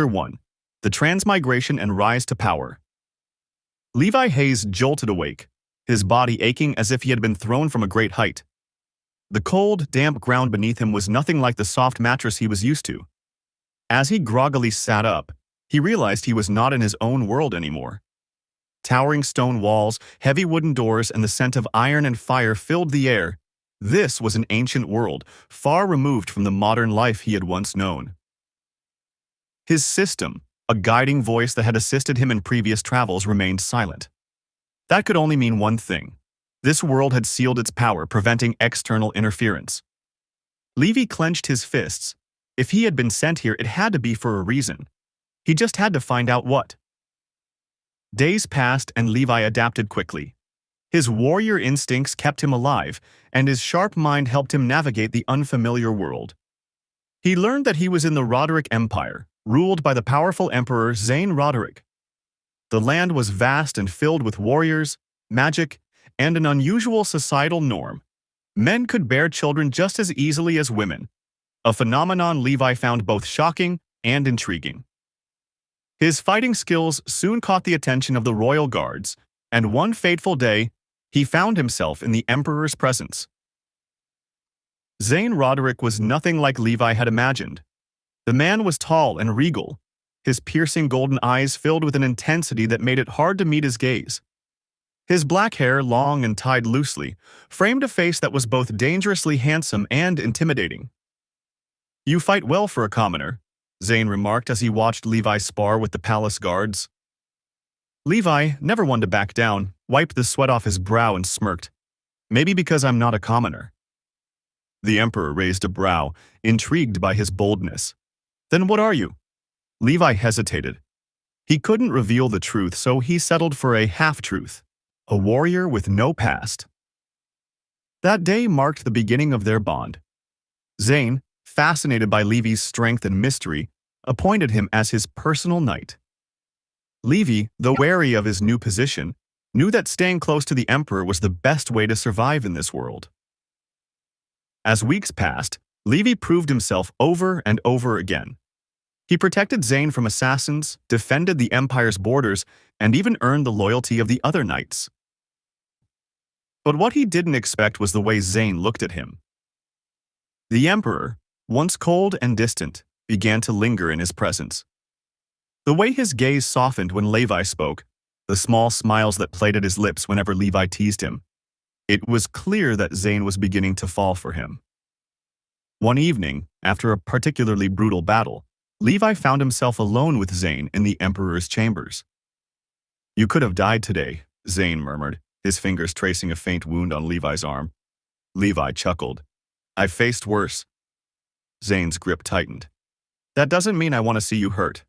1. The Transmigration and Rise to Power. Levi Hayes jolted awake, his body aching as if he had been thrown from a great height. The cold, damp ground beneath him was nothing like the soft mattress he was used to. As he groggily sat up, he realized he was not in his own world anymore. Towering stone walls, heavy wooden doors, and the scent of iron and fire filled the air. This was an ancient world, far removed from the modern life he had once known. His system, a guiding voice that had assisted him in previous travels, remained silent. That could only mean one thing. This world had sealed its power, preventing external interference. Levi clenched his fists. If he had been sent here, it had to be for a reason. He just had to find out what. Days passed and Levi adapted quickly. His warrior instincts kept him alive, and his sharp mind helped him navigate the unfamiliar world. He learned that he was in the Roderick Empire, ruled by the powerful Emperor Zane Roderick. The land was vast and filled with warriors, magic, and an unusual societal norm. Men could bear children just as easily as women, a phenomenon Levi found both shocking and intriguing. His fighting skills soon caught the attention of the royal guards, and one fateful day, he found himself in the Emperor's presence. Zane Roderick was nothing like Levi had imagined. The man was tall and regal, his piercing golden eyes filled with an intensity that made it hard to meet his gaze. His black hair, long and tied loosely, framed a face that was both dangerously handsome and intimidating. "You fight well for a commoner," Zane remarked as he watched Levi spar with the palace guards. Levi, never one to back down, wiped the sweat off his brow and smirked. "Maybe because I'm not a commoner." The Emperor raised a brow, intrigued by his boldness. "Then what are you?" Levi hesitated. He couldn't reveal the truth, so he settled for a half-truth. A warrior with no past. That day marked the beginning of their bond. Zane, fascinated by Levi's strength and mystery, appointed him as his personal knight. Levi, though wary of his new position, knew that staying close to the Emperor was the best way to survive in this world. As weeks passed, Levi proved himself over and over again. He protected Zane from assassins, defended the Empire's borders, and even earned the loyalty of the other knights. But what he didn't expect was the way Zane looked at him. The Emperor, once cold and distant, began to linger in his presence. The way his gaze softened when Levi spoke, the small smiles that played at his lips whenever Levi teased him, it was clear that Zane was beginning to fall for him. One evening, after a particularly brutal battle, Levi found himself alone with Zane in the Emperor's chambers. "You could have died today," Zane murmured, his fingers tracing a faint wound on Levi's arm. Levi chuckled. "I've faced worse." Zane's grip tightened. "That doesn't mean I want to see you hurt."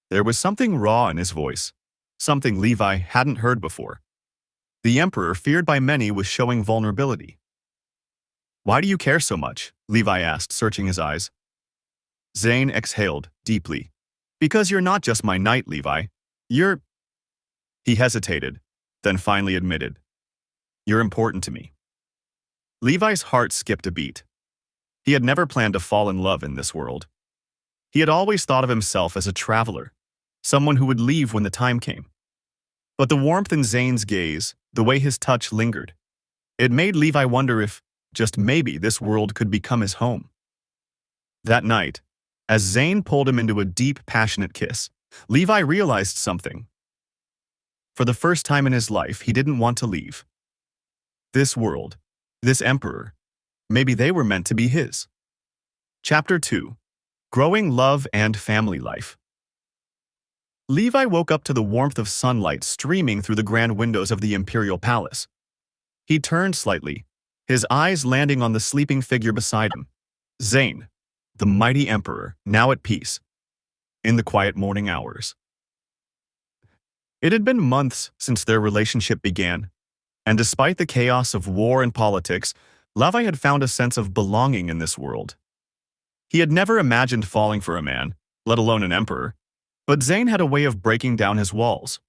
There was something raw in his voice, something Levi hadn't heard before. The Emperor, feared by many, was showing vulnerability. "Why do you care so much?" Levi asked, searching his eyes. Zane exhaled deeply. "Because you're not just my knight, Levi. You're—" He hesitated, then finally admitted, "You're important to me." Levi's heart skipped a beat. He had never planned to fall in love in this world. He had always thought of himself as a traveler, someone who would leave when the time came. But the warmth in Zane's gaze, the way his touch lingered, it made Levi wonder if, just maybe, this world could become his home. That night, as Zane pulled him into a deep, passionate kiss, Levi realized something. For the first time in his life, he didn't want to leave. This world, this Emperor, maybe they were meant to be his. Chapter 2. Growing Love and Family Life. Levi woke up to the warmth of sunlight streaming through the grand windows of the Imperial Palace. He turned slightly, his eyes landing on the sleeping figure beside him. Zane, the mighty Emperor, now at peace, in the quiet morning hours. It had been months since their relationship began, and despite the chaos of war and politics, Levi had found a sense of belonging in this world. He had never imagined falling for a man, let alone an emperor, but Zane had a way of breaking down his walls.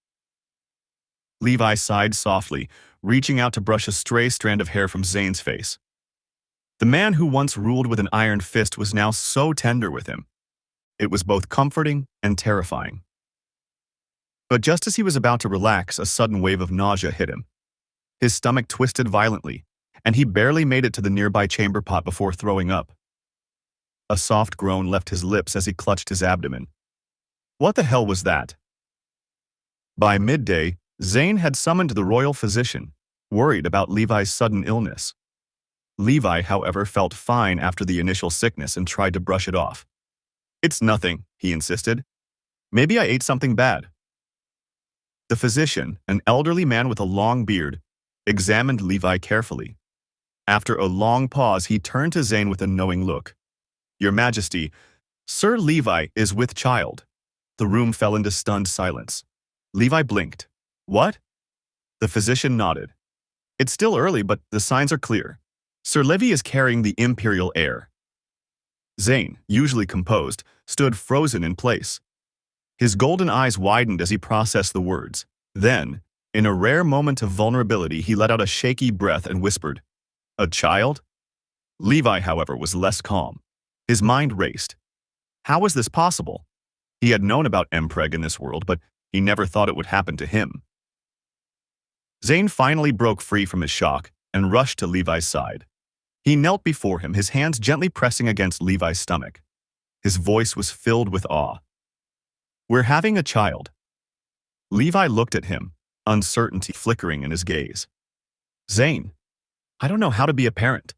Levi sighed softly, reaching out to brush a stray strand of hair from Zane's face. The man who once ruled with an iron fist was now so tender with him. It was both comforting and terrifying. But just as he was about to relax, a sudden wave of nausea hit him. His stomach twisted violently, and he barely made it to the nearby chamber pot before throwing up. A soft groan left his lips as he clutched his abdomen. What the hell was that? By midday, Zane had summoned the royal physician, worried about Levi's sudden illness. Levi, however, felt fine after the initial sickness and tried to brush it off. "It's nothing," he insisted. "Maybe I ate something bad." The physician, an elderly man with a long beard, examined Levi carefully. After a long pause, he turned to Zane with a knowing look. "Your Majesty, Sir Levi is with child." The room fell into stunned silence. Levi blinked. "What?" The physician nodded. "It's still early, but the signs are clear. Sir Levi is carrying the imperial heir." Zane, usually composed, stood frozen in place. His golden eyes widened as he processed the words. Then, in a rare moment of vulnerability, he let out a shaky breath and whispered, "A child?" Levi, however, was less calm. His mind raced. How was this possible? He had known about Mpreg in this world, but he never thought it would happen to him. Zane finally broke free from his shock and rushed to Levi's side. He knelt before him, his hands gently pressing against Levi's stomach. His voice was filled with awe. "We're having a child." Levi looked at him, uncertainty flickering in his gaze. "Zane, I don't know how to be a parent."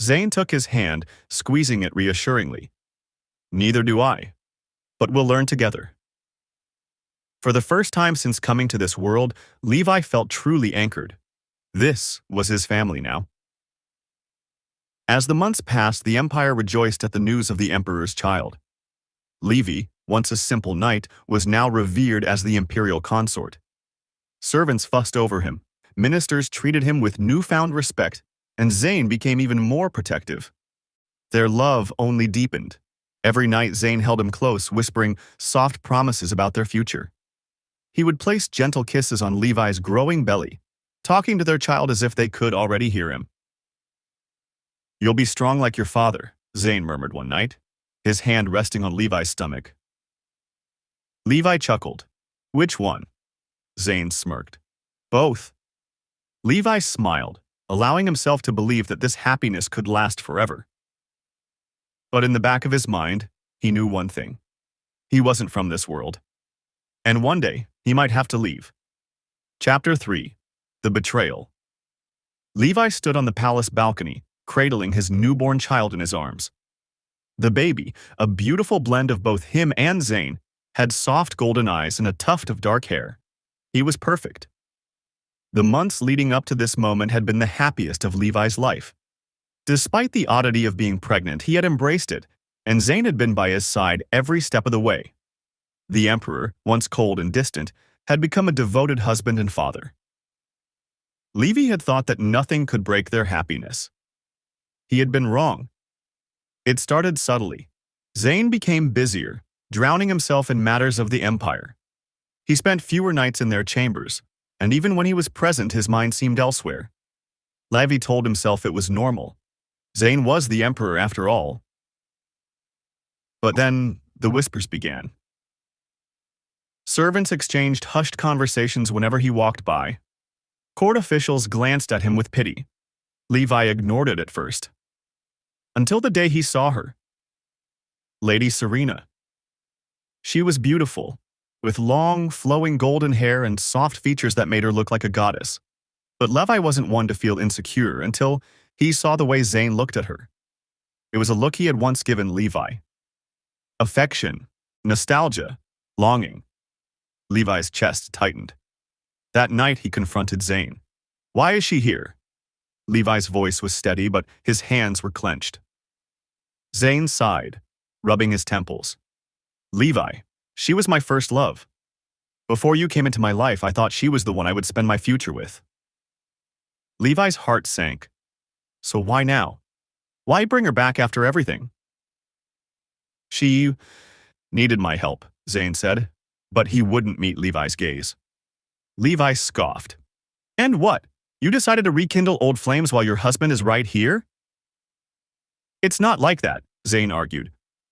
Zane took his hand, squeezing it reassuringly. "Neither do I, but we'll learn together." For the first time since coming to this world, Levi felt truly anchored. This was his family now. As the months passed, the Empire rejoiced at the news of the Emperor's child. Levi, once a simple knight, was now revered as the imperial consort. Servants fussed over him, ministers treated him with newfound respect, and Zane became even more protective. Their love only deepened. Every night Zane held him close, whispering soft promises about their future. He would place gentle kisses on Levi's growing belly, talking to their child as if they could already hear him. "You'll be strong like your father," Zane murmured one night, his hand resting on Levi's stomach. Levi chuckled. "Which one?" Zane smirked. "Both." Levi smiled, allowing himself to believe that this happiness could last forever. But in the back of his mind, he knew one thing. He wasn't from this world. And one day, he might have to leave. Chapter 3. The Betrayal. Levi stood on the palace balcony, cradling his newborn child in his arms. The baby, a beautiful blend of both him and Zane, had soft golden eyes and a tuft of dark hair. He was perfect. The months leading up to this moment had been the happiest of Levi's life. Despite the oddity of being pregnant, he had embraced it, and Zane had been by his side every step of the way. The Emperor, once cold and distant, had become a devoted husband and father. Levi had thought that nothing could break their happiness. He had been wrong. It started subtly. Zane became busier, drowning himself in matters of the Empire. He spent fewer nights in their chambers, and even when he was present, his mind seemed elsewhere. Levi told himself it was normal. Zane was the Emperor after all. But then, the whispers began. Servants exchanged hushed conversations whenever he walked by. Court officials glanced at him with pity. Levi ignored it at first. Until the day he saw her. Lady Serena. She was beautiful, with long, flowing golden hair and soft features that made her look like a goddess. But Levi wasn't one to feel insecure until he saw the way Zane looked at her. It was a look he had once given Levi. Affection, nostalgia, longing. Levi's chest tightened. That night he confronted Zane. "Why is she here?" Levi's voice was steady, but his hands were clenched. Zane sighed, rubbing his temples. "Levi, she was my first love. Before you came into my life, I thought she was the one I would spend my future with." Levi's heart sank. So why now? Why bring her back after everything? "She needed my help," Zane said, but he wouldn't meet Levi's gaze. Levi scoffed. "And what? You decided to rekindle old flames while your husband is right here?" "It's not like that," Zane argued.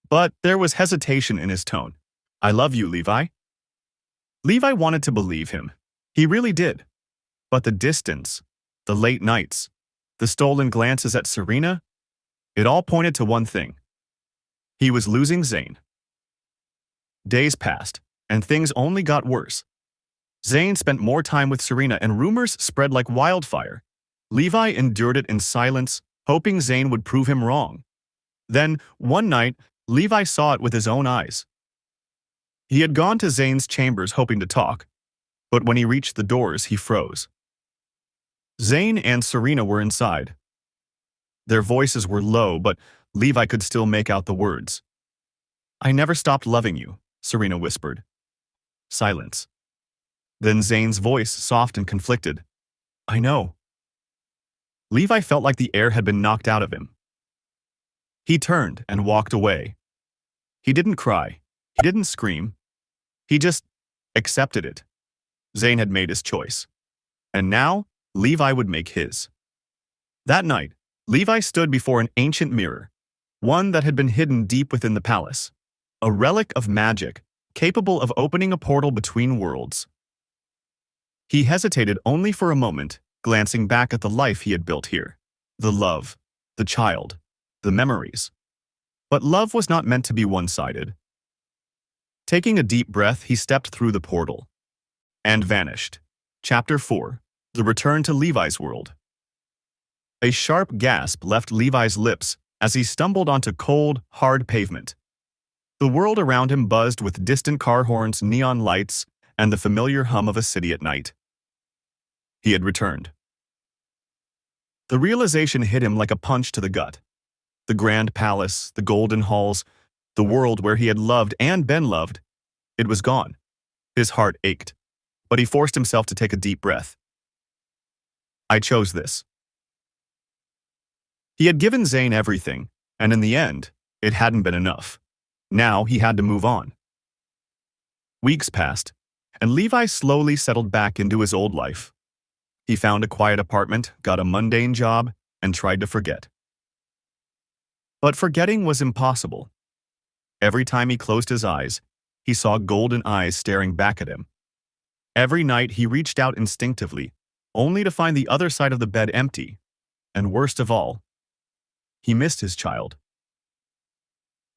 But there was hesitation in his tone. "I love you, Levi." Levi wanted to believe him. He really did. But the distance, the late nights, the stolen glances at Serena, it all pointed to one thing. He was losing Zane. Days passed, and things only got worse. Zane spent more time with Serena, and rumors spread like wildfire. Levi endured it in silence, hoping Zane would prove him wrong. Then, one night, Levi saw it with his own eyes. He had gone to Zane's chambers hoping to talk, but when he reached the doors, he froze. Zane and Serena were inside. Their voices were low, but Levi could still make out the words. "I never stopped loving you," Serena whispered. Silence. Then Zane's voice, soft and conflicted. "I know." Levi felt like the air had been knocked out of him. He turned and walked away. He didn't cry. He didn't scream. He just accepted it. Zane had made his choice. And now, Levi would make his. That night, Levi stood before an ancient mirror, one that had been hidden deep within the palace, a relic of magic, capable of opening a portal between worlds. He hesitated only for a moment, glancing back at the life he had built here. The love, the child, the memories. But love was not meant to be one-sided. Taking a deep breath, he stepped through the portal and vanished. Chapter 4. The Return to Levi's World. A sharp gasp left Levi's lips as he stumbled onto cold, hard pavement. The world around him buzzed with distant car horns, neon lights, and the familiar hum of a city at night. He had returned. The realization hit him like a punch to the gut. The grand palace, the golden halls, the world where he had loved and been loved, it was gone. His heart ached, but he forced himself to take a deep breath. "I chose this." He had given Zane everything, and in the end, it hadn't been enough. Now he had to move on. Weeks passed, and Levi slowly settled back into his old life. He found a quiet apartment, got a mundane job, and tried to forget. But forgetting was impossible. Every time he closed his eyes, he saw golden eyes staring back at him. Every night he reached out instinctively, only to find the other side of the bed empty. And worst of all, he missed his child.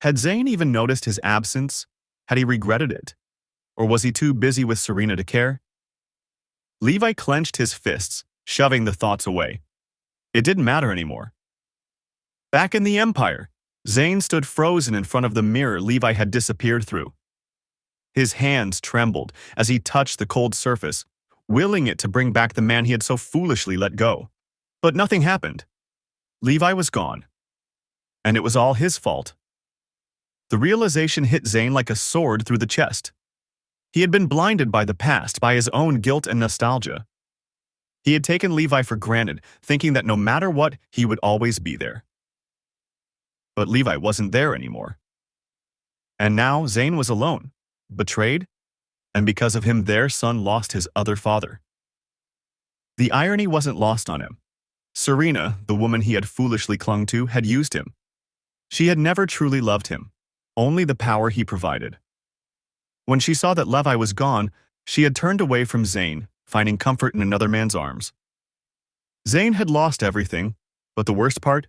Had Zane even noticed his absence? Had he regretted it? Or was he too busy with Serena to care? Levi clenched his fists, shoving the thoughts away. It didn't matter anymore. Back in the Empire, Zane stood frozen in front of the mirror Levi had disappeared through. His hands trembled as he touched the cold surface, willing it to bring back the man he had so foolishly let go. But nothing happened. Levi was gone. And it was all his fault. The realization hit Zane like a sword through the chest. He had been blinded by the past, by his own guilt and nostalgia. He had taken Levi for granted, thinking that no matter what, he would always be there. But Levi wasn't there anymore. And now Zane was alone, betrayed, and because of him their son lost his other father. The irony wasn't lost on him. Serena, the woman he had foolishly clung to, had used him. She had never truly loved him, only the power he provided. When she saw that Levi was gone, she had turned away from Zane, finding comfort in another man's arms. Zane had lost everything, but the worst part?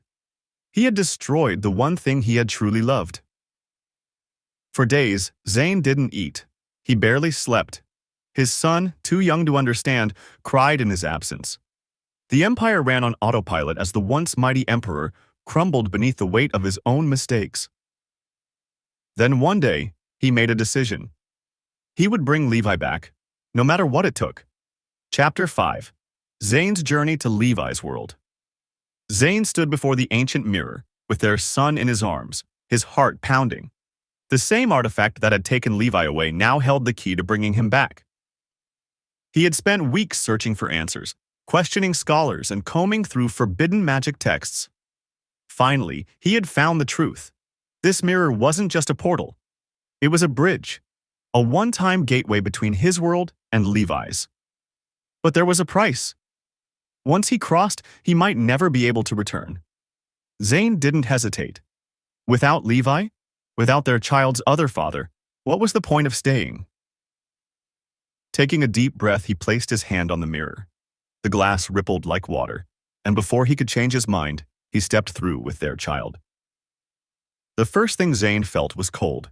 He had destroyed the one thing he had truly loved. For days, Zane didn't eat. He barely slept. His son, too young to understand, cried in his absence. The Empire ran on autopilot as the once mighty emperor crumbled beneath the weight of his own mistakes. Then one day, he made a decision. He would bring Levi back, no matter what it took. Chapter 5. Zane's Journey to Levi's World. Zane stood before the ancient mirror, with their son in his arms, his heart pounding. The same artifact that had taken Levi away now held the key to bringing him back. He had spent weeks searching for answers, questioning scholars and combing through forbidden magic texts. Finally, he had found the truth. This mirror wasn't just a portal. It was a bridge, a one-time gateway between his world and Levi's. But there was a price. Once he crossed, he might never be able to return. Zane didn't hesitate. Without Levi, Without their child's other father, what was the point of staying? Taking a deep breath, he placed his hand on the mirror. The glass rippled like water, and before he could change his mind, he stepped through with their child. The first thing Zane felt was cold.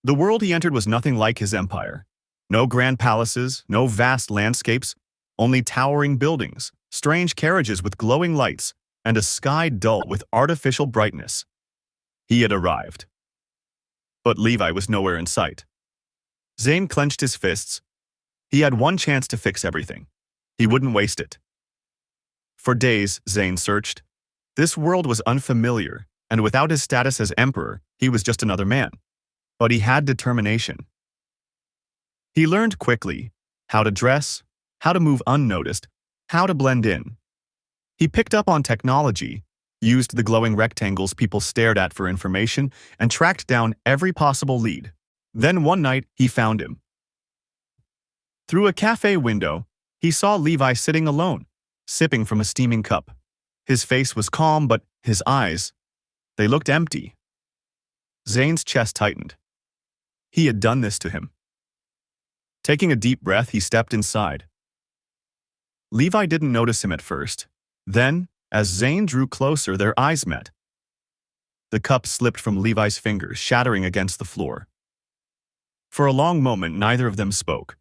The world he entered was nothing like his empire. No grand palaces, no vast landscapes, only towering buildings, strange carriages with glowing lights, and a sky dull with artificial brightness. He had arrived. But Levi was nowhere in sight. Zane clenched his fists. He had one chance to fix everything. He wouldn't waste it. For days, Zane searched. This world was unfamiliar, and without his status as emperor, he was just another man. But he had determination. He learned quickly how to dress, how to move unnoticed, how to blend in. He picked up on technology, used the glowing rectangles people stared at for information, and tracked down every possible lead. Then one night, he found him. Through a cafe window, he saw Levi sitting alone, sipping from a steaming cup. His face was calm, but his eyes, they looked empty. Zane's chest tightened. He had done this to him. Taking a deep breath, he stepped inside. Levi didn't notice him at first. Then, as Zane drew closer, their eyes met. The cup slipped from Levi's fingers, shattering against the floor. For a long moment, neither of them spoke.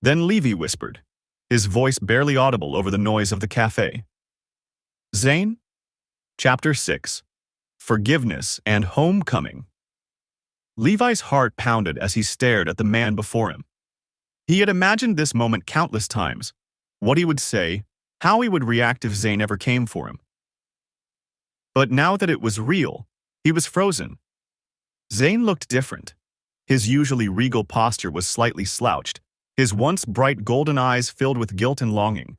Then Levi whispered, his voice barely audible over the noise of the cafe. Zane? Chapter 6. Forgiveness and Homecoming. Levi's heart pounded as he stared at the man before him. He had imagined this moment countless times, what he would say, how he would react if Zane ever came for him. But now that it was real, he was frozen. Zane looked different. His usually regal posture was slightly slouched, his once bright golden eyes filled with guilt and longing.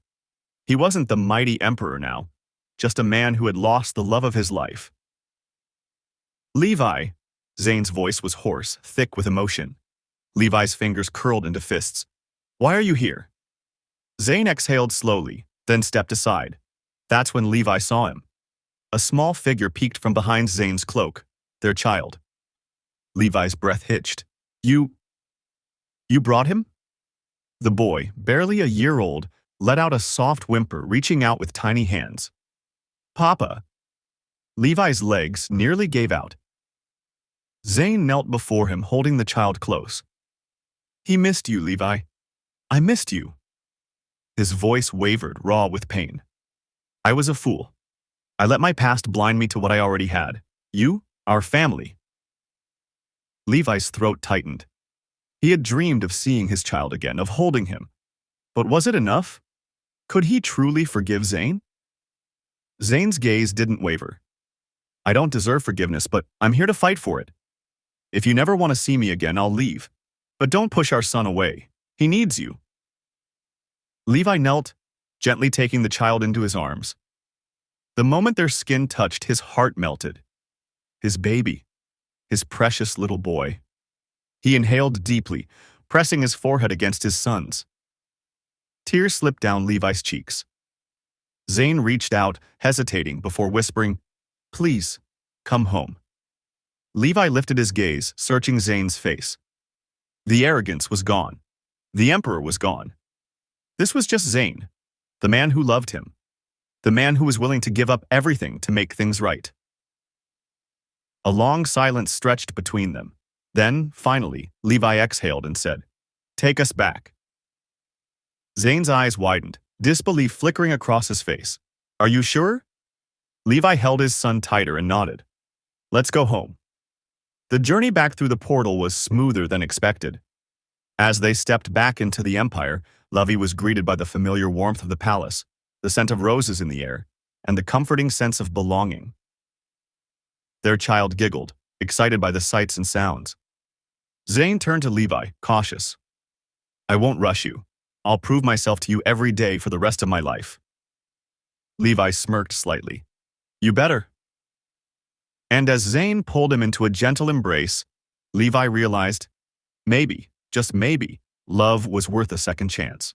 He wasn't the mighty emperor now, just a man who had lost the love of his life. Levi, Zane's voice was hoarse, thick with emotion. Levi's fingers curled into fists. Why are you here? Zane exhaled slowly, then stepped aside. That's when Levi saw him. A small figure peeked from behind Zane's cloak, their child. Levi's breath hitched. You brought him? The boy, barely a year old, let out a soft whimper, reaching out with tiny hands. Papa. Levi's legs nearly gave out. Zane knelt before him, holding the child close. He missed you, Levi. I missed you. His voice wavered, raw with pain. I was a fool. I let my past blind me to what I already had. You, our family. Levi's throat tightened. He had dreamed of seeing his child again, of holding him. But was it enough? Could he truly forgive Zane? Zane's gaze didn't waver. I don't deserve forgiveness, but I'm here to fight for it. If you never want to see me again, I'll leave. But don't push our son away. He needs you. Levi knelt, gently taking the child into his arms. The moment their skin touched, his heart melted. His baby. His precious little boy. He inhaled deeply, pressing his forehead against his son's. Tears slipped down Levi's cheeks. Zane reached out, hesitating before whispering, Please, come home. Levi lifted his gaze, searching Zane's face. The arrogance was gone. The emperor was gone. This was just Zane, the man who loved him. The man who was willing to give up everything to make things right. A long silence stretched between them. Then, finally, Levi exhaled and said, Take us back. Zane's eyes widened, disbelief flickering across his face. Are you sure? Levi held his son tighter and nodded. Let's go home. The journey back through the portal was smoother than expected. As they stepped back into the empire, Levi was greeted by the familiar warmth of the palace, the scent of roses in the air, and the comforting sense of belonging. Their child giggled, excited by the sights and sounds. Zane turned to Levi, cautious. I won't rush you. I'll prove myself to you every day for the rest of my life. Levi smirked slightly. You better. And as Zane pulled him into a gentle embrace, Levi realized, maybe, just maybe, love was worth a second chance.